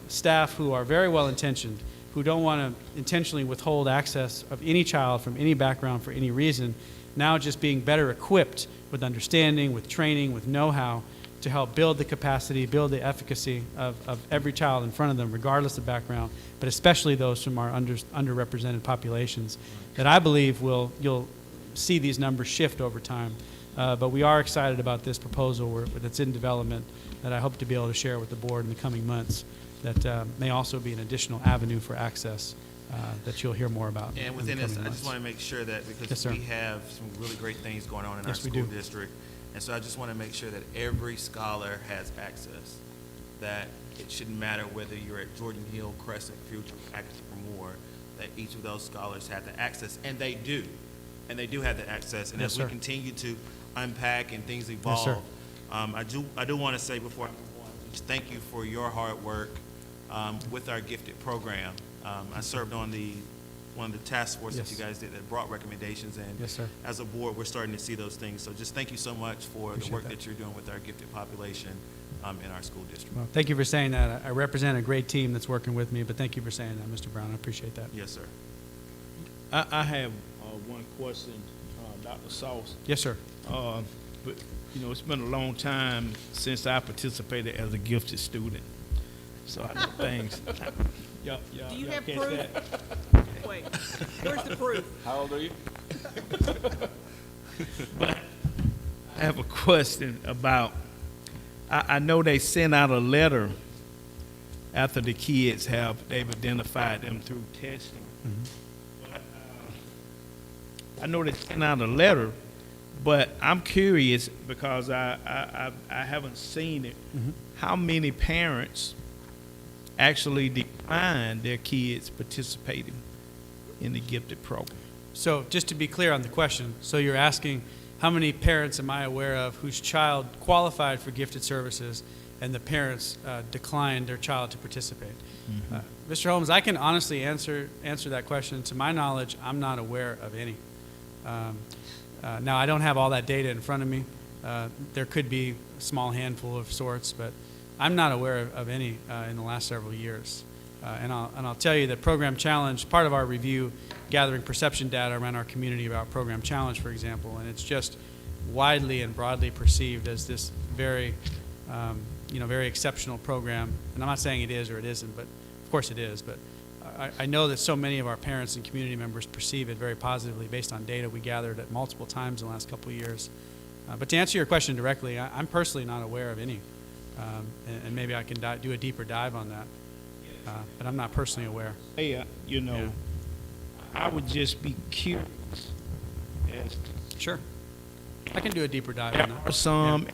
staff who are very well intentioned, who don't want to intentionally withhold access of any child from any background for any reason, now just being better equipped with understanding, with training, with know-how to help build the capacity, build the efficacy of every child in front of them, regardless of background, but especially those from our underrepresented populations, that I believe you'll see these numbers shift over time. But we are excited about this proposal that's in development that I hope to be able to share with the board in the coming months that may also be an additional avenue for access that you'll hear more about. And within this, I just want to make sure that because we have some really great things going on in our school district, and so I just want to make sure that every scholar has access, that it shouldn't matter whether you're at Jordan Hill, Crescent, Future, Acton, or Moore, that each of those scholars have the access, and they do have the access. And as we continue to unpack and things evolve, I do want to say before I move on, just thank you for your hard work with our gifted program. I served on one of the task forces that you guys did that brought recommendations, and as a board, we're starting to see those things. So just thank you so much for the work that you're doing with our gifted population in our school district. Well, thank you for saying that. I represent a great team that's working with me, but thank you for saying that, Mr. Brown. I appreciate that. Yes, sir. I have one question, Dr. Sauce. Yes, sir. But it's been a long time since I participated as a gifted student, so I know things. Do you have catch proof? that? Wait, where's the proof? How old are you? But I have a question about, I know they sent out a letter after the kids they've identified them through testing. But, I know they sent out a letter, but I'm curious because I haven't seen it. How many parents actually decline their kids participating in the gifted program? So just to be clear on the question, so you're asking how many parents am I aware of whose child qualified for gifted services and the parents declined their child to participate? Mr. Holmes, I can honestly answer that question. To my knowledge, I'm not aware of any. Now, I don't have all that data in front of me. There could be a small handful of sorts, but I'm not aware of any in the last several years. And I'll tell you that Program Challenge, part of our review, gathering perception data around our community about Program Challenge, for example, and it's just widely and broadly perceived as this very, very exceptional program. And I'm not saying it is or it isn't, but of course it is. But I know that so many of our parents and community members perceive it very positively based on data we gathered at multiple times in the last couple of years. But to answer your question directly, I'm personally not aware of any. And maybe I can do a deeper dive on that. But I'm not personally aware. Hey, I would just be curious as Sure. I can do a deeper dive on that. to some,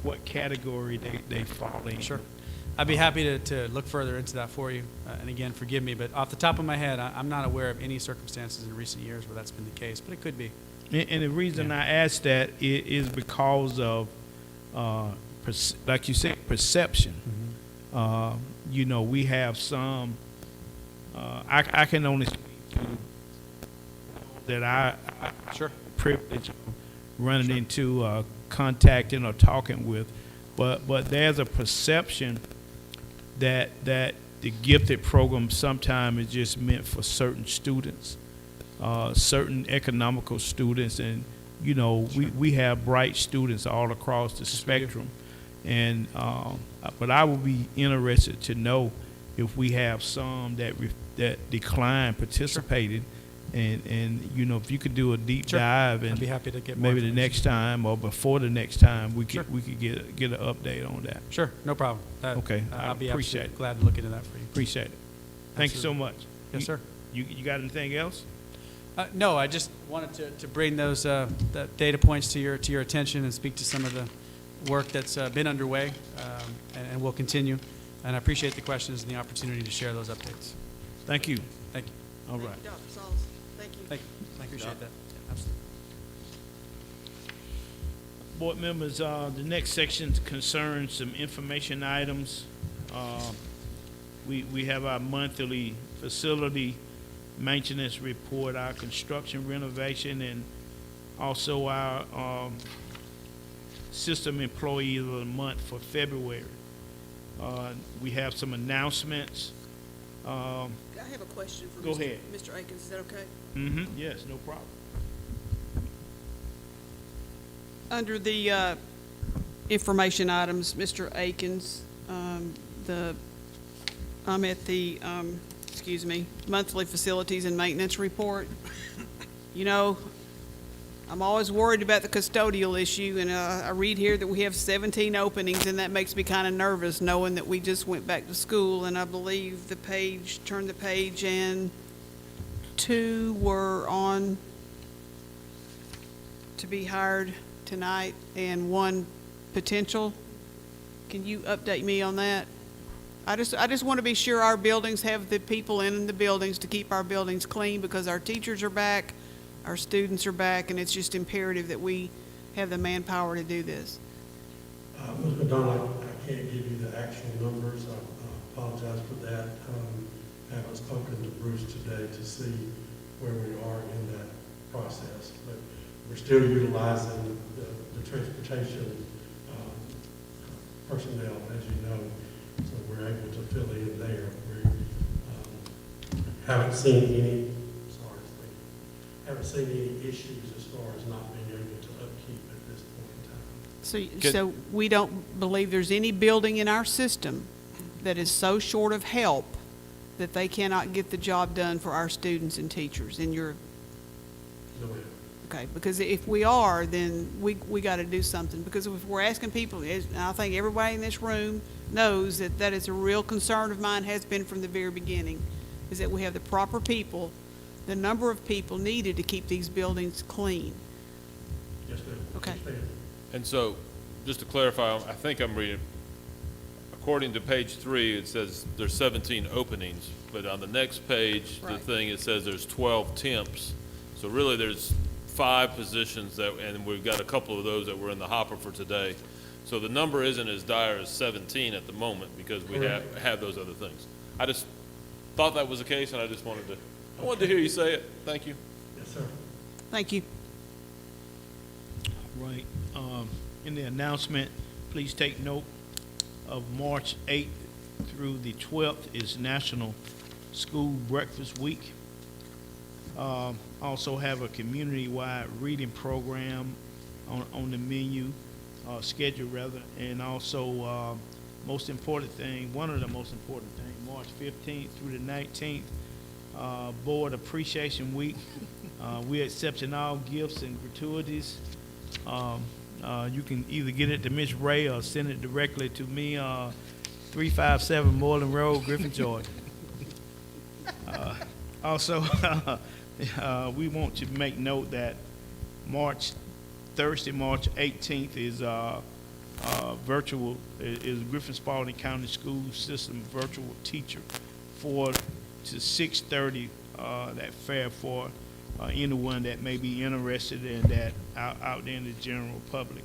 what category they fall in. Sure. I'd be happy to look further into that for you. And again, forgive me, but off the top of my head, I'm not aware of any circumstances in recent years where that's been the case, but it could be. And the reason I ask that is because of, like you said, perception. We have some, I can only speak to that I Sure. privilege of running into, contacting or talking with, but there's a perception that the gifted program sometimes is just meant for certain students, certain economical students, and we have bright students all across the spectrum, and but I would be interested to know if we have some that decline participating, and if you could do a deep dive, and I'd be happy to get more maybe the next time or before the next time we could get an update on that. Sure, no problem. Okay, I'll be appreciate absolutely it. glad to look into that for you. Appreciate it. Thank you so much. Yes, sir. You got anything else? No, I just wanted to bring those the data points to your attention and speak to some of the work that's been underway and will continue. And I appreciate the questions and the opportunity to share those updates. Thank you. Thank you. All right. Dr. Sauls, thank you. Thank you. I appreciate that. Absolutely. Board members, the next section concerns some information items. We have our monthly facility maintenance report, our construction renovation, and also our system employee of the month for February. We have some announcements. I have a question for Go ahead. Mr. Akins. Is that okay? Yes, no problem. Under the information items, Mr. Akins, I'm at the, monthly facilities and maintenance report. I'm always worried about the custodial issue, and I read here that we have 17 openings, and that makes me kind of nervous knowing that we just went back to school, and I believe turn the page, and 2 were on to be hired tonight and 1 potential. Can you update me on that? I just want to be sure our buildings have the people in the buildings to keep our buildings clean, because our teachers are back, our students are back, and it's just imperative that we have the manpower to do this. Ms. McDonald, I can't give you the actual numbers. I apologize for that. I haven't spoken to Bruce today to see where we are in that process, but we're still utilizing the transportation personnel, as you know, so we're able to fill in there. We haven't seen any issues as far as not being able to upkeep at this point in time. So we don't believe there's any building in our system that is so short of help that they cannot get the job done for our students and teachers in your... No, ma'am. Okay, because if we are, then we got to do something. Because if we're asking people, and I think everybody in this room knows that that is a real concern of mine, has been from the very beginning, is that we have the proper people, the number of people needed to keep these buildings clean. Yes, ma'am. Okay. Yes, ma'am. And so, just to clarify, I think I'm reading, according to page 3, it says there's 17 openings, but on the next page, the Right. thing, it says there's 12 temps. So really, there's 5 positions and we've got a couple of those that were in the hopper for today. So the number isn't as dire as 17 at the moment because we have those other things. I just thought that was the case, and I wanted to hear you say it. Thank you. Yes, sir. Thank you. Right. In the announcement, please take note of March 8th through the 12th is National School Breakfast Week. Also have a community-wide reading program on the menu, schedule rather, and also most important thing, one of the most important things, March 15th through the 19th, Board Appreciation Week. We're accepting all gifts and gratuities. You can either get it to Miss Ray or send it directly to me, 357 Moreland Road, Griffin, Georgia. Also, we want to make note that Thursday, March 18th is is Griffin-Spalding County School System virtual teacher 4 to 6:30. That fair for anyone that may be interested in that out there in the general public.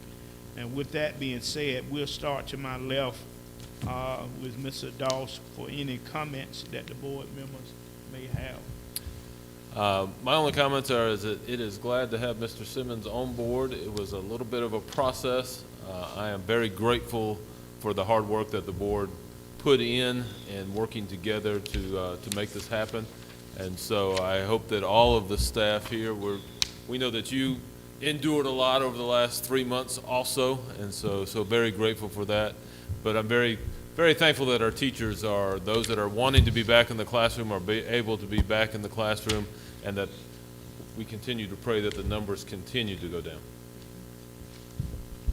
And with that being said, we'll start to my left with Mr. Doss for any comments that the board members may have. My only comments are that it is glad to have Mr. Simmons on board. It was a little bit of a process. I am very grateful for the hard work that the board put in and working together to make this happen. And so I hope that all of the staff here, we know that you endured a lot over the last 3 months also, and so very grateful for that. But I'm very, very thankful that our teachers are those that are wanting to be back in the classroom, are able to be back in the classroom, and that we continue to pray that the numbers continue to go down.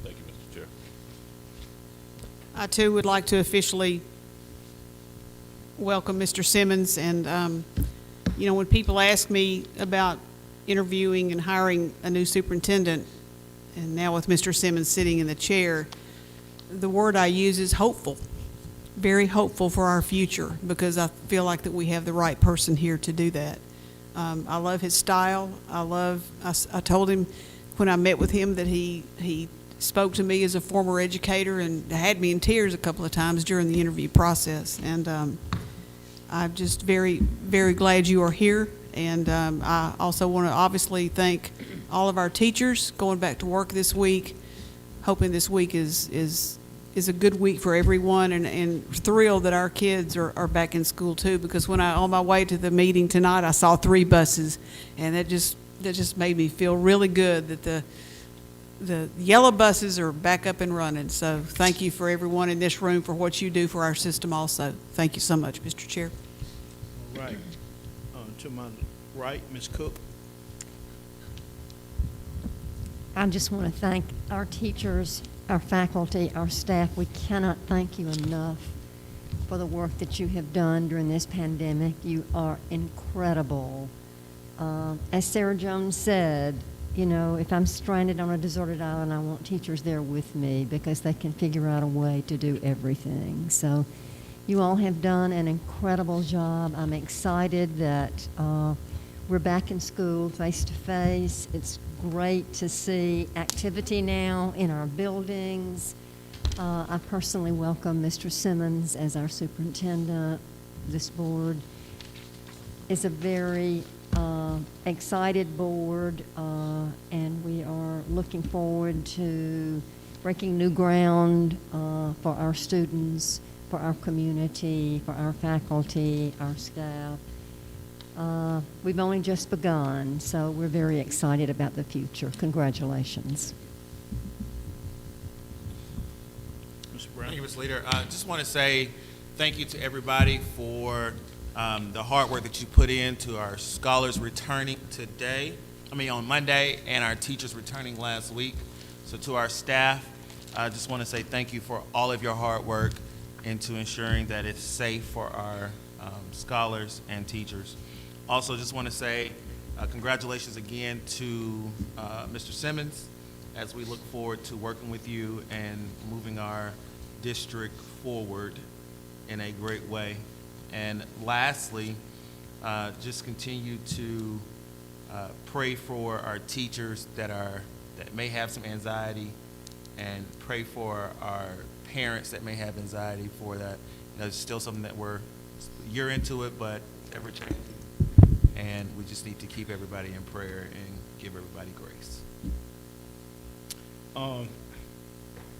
Thank you, Mr. Chair. I too would like to officially welcome Mr. Simmons. And, when people ask me about interviewing and hiring a new superintendent, and now with Mr. Simmons sitting in the chair, the word I use is hopeful. Very hopeful for our future, because I feel like that we have the right person here to do that. I love his style. I told him when I met with him that he spoke to me as a former educator and had me in tears a couple of times during the interview process. And I'm just very, very glad you are here. And I also want to obviously thank all of our teachers going back to work this week, hoping this week is a good week for everyone, and thrilled that our kids are back in school too, because when on my way to the meeting tonight, I saw 3 buses, and that just made me feel really good that the yellow buses are back up and running. So thank you for everyone in this room for what you do for our system also. Thank you so much, Mr. Chair. All right. To my right, Ms. Cook. I just want to thank our teachers, our faculty, our staff. We cannot thank you enough for the work that you have done during this pandemic. You are incredible. As Sarah Jones said, if I'm stranded on a deserted island, I want teachers there with me because they can figure out a way to do everything. So you all have done an incredible job. I'm excited that we're back in school face-to-face. It's great to see activity now in our buildings. I personally welcome Mr. Simmons as our superintendent. This board is a very excited board, and we are looking forward to breaking new ground for our students, for our community, for our faculty, our staff. We've only just begun, so we're very excited about the future. Congratulations. Mr. Brown. Thank you, Mr. Leader. I just want to say thank you to everybody for the hard work that you put into our scholars returning on Monday, and our teachers returning last week. So to our staff, I just want to say thank you for all of your hard work into ensuring that it's safe for our scholars and teachers. Also, just want to say congratulations again to Mr. Simmons, as we look forward to working with you and moving our district forward in a great way. And lastly, just continue to Pray for our teachers that may have some anxiety, and pray for our parents that may have anxiety for that. It's still something that you're into it, but ever changing. And we just need to keep everybody in prayer and give everybody grace.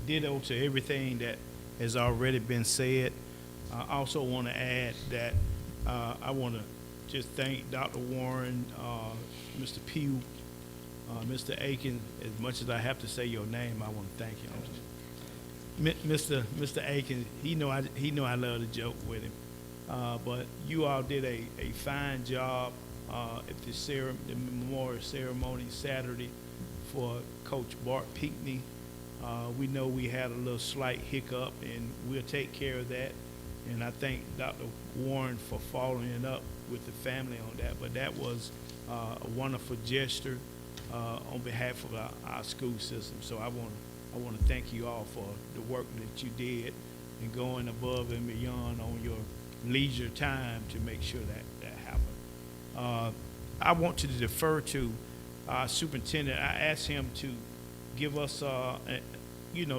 Ditto to everything that has already been said. I also want to add that I want to just thank Dr. Warren, Mr. Pugh, Mr. Aiken. As much as I have to say your name, I want to thank him. Mr. Aiken, he know I love to joke with him, but you all did a fine job at the memorial ceremony Saturday for Coach Bart Pinckney. We know we had a little slight hiccup, and we'll take care of that. And I thank Dr. Warren for following it up with the family on that. But that was a wonderful gesture on behalf of our school system. So I want to thank you all for the work that you did and going above and beyond on your leisure time to make sure that happened. I want to defer to our superintendent. I asked him to give us,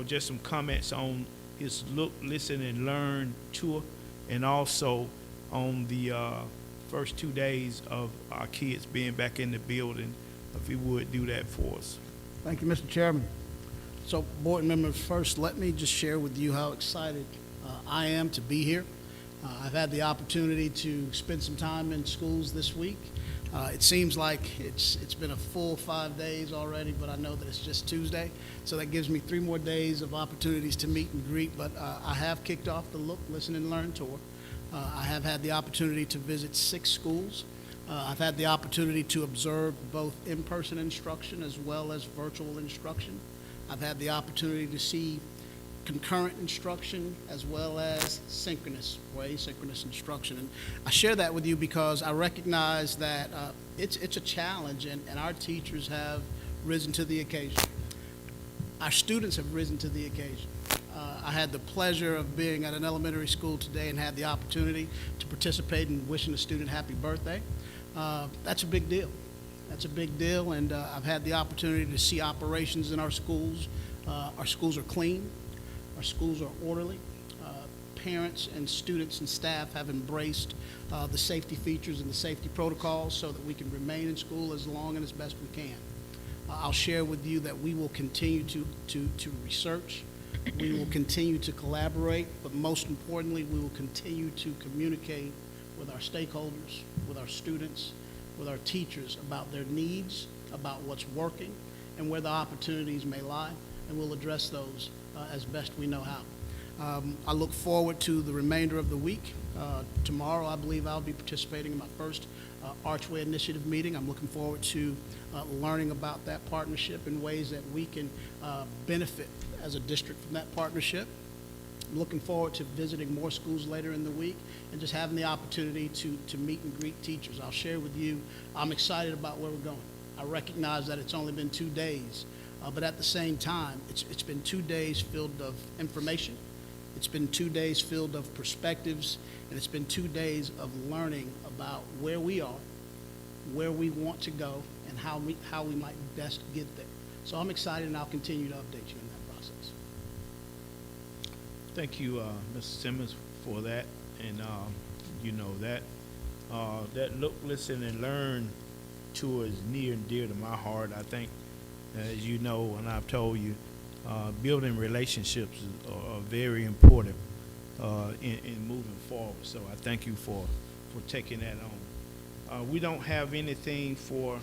just some comments on his Look, Listen, and Learn tour, and also on the first 2 days of our kids being back in the building, if he would do that for us. Thank you, Mr. Chairman. So, board members, first, let me just share with you how excited I am to be here. I've had the opportunity to spend some time in schools this week. It seems like it's been a full 5 days already, but I know that it's just Tuesday, so that gives me 3 more days of opportunities to meet and greet. But I have kicked off the Look, Listen, and Learn tour. I have had the opportunity to visit 6 schools. I've had the opportunity to observe both in-person instruction as well as virtual instruction. I've had the opportunity to see concurrent instruction as well as synchronous or asynchronous instruction. And I share that with you because I recognize that it's a challenge, and our teachers have risen to the occasion. Our students have risen to the occasion. I had the pleasure of being at an elementary school today and had the opportunity to participate in wishing a student happy birthday. That's a big deal. That's a big deal, and I've had the opportunity to see operations in our schools. Our schools are clean. Our schools are orderly. Parents and students and staff have embraced the safety features and the safety protocols so that we can remain in school as long and as best we can. I'll share with you that we will continue to research. We will continue to collaborate, but most importantly, we will continue to communicate with our stakeholders, with our students, with our teachers about their needs, about what's working, and where the opportunities may lie, and we'll address those as best we know how. I look forward to the remainder of the week. Tomorrow, I believe I'll be participating in my first Archway Initiative meeting. I'm looking forward to learning about that partnership and ways that we can benefit as a district from that partnership. I'm looking forward to visiting more schools later in the week and just having the opportunity to meet and greet teachers. I'll share with you, I'm excited about where we're going. I recognize that it's only been 2 days, but at the same time, it's been 2 days filled of information. It's been 2 days filled of perspectives, and it's been 2 days of learning about where we are, where we want to go, and how we might best get there. So I'm excited, and I'll continue to update you in that process. Thank you, Mr. Simmons, for that. And that Look, Listen, and Learn tour is near and dear to my heart. I think, as you know, and I've told you, building relationships are very important in moving forward. So I thank you for taking that on. We don't have anything for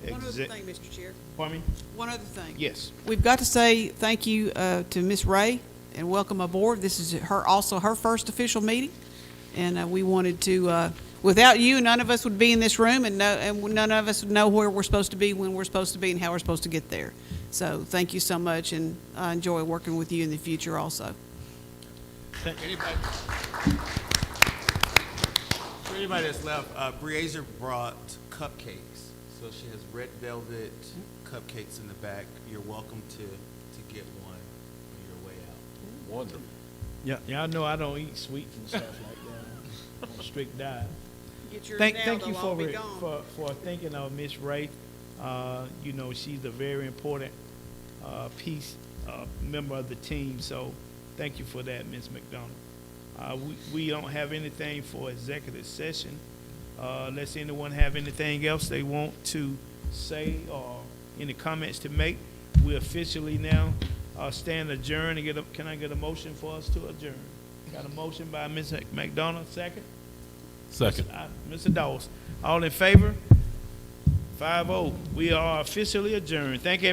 One other thing, Mr. Chair. Pardon me? One other thing. Yes. We've got to say thank you to Ms. Ray and welcome aboard. This is also her first official meeting, and we wanted to. Without you, none of us would be in this room, and none of us would know where we're supposed to be, when we're supposed to be, and how we're supposed to get there. So thank you so much, and I enjoy working with you in the future also. Anybody? For anybody that's left, Breazer brought cupcakes. So she has red velvet cupcakes in the back. You're welcome to get one on your way out. Wonderful. Yeah, y'all know I don't eat sweets and stuff like that. I'm on a strict diet. get yours Thank now, you though, I'll be for, gone. for thinking of Miss Ray. You know, she's a very important member of the team, so thank you for that, Ms. McDonald. We don't have anything for executive session. Unless anyone have anything else they want to say or any comments to make, we officially now stand adjourned and can I get a motion for us to adjourn? Got a motion by Ms. McDonald, second? Second. Mr. Dawes. All in favor? 5-0. We are officially adjourned. Thank everyone.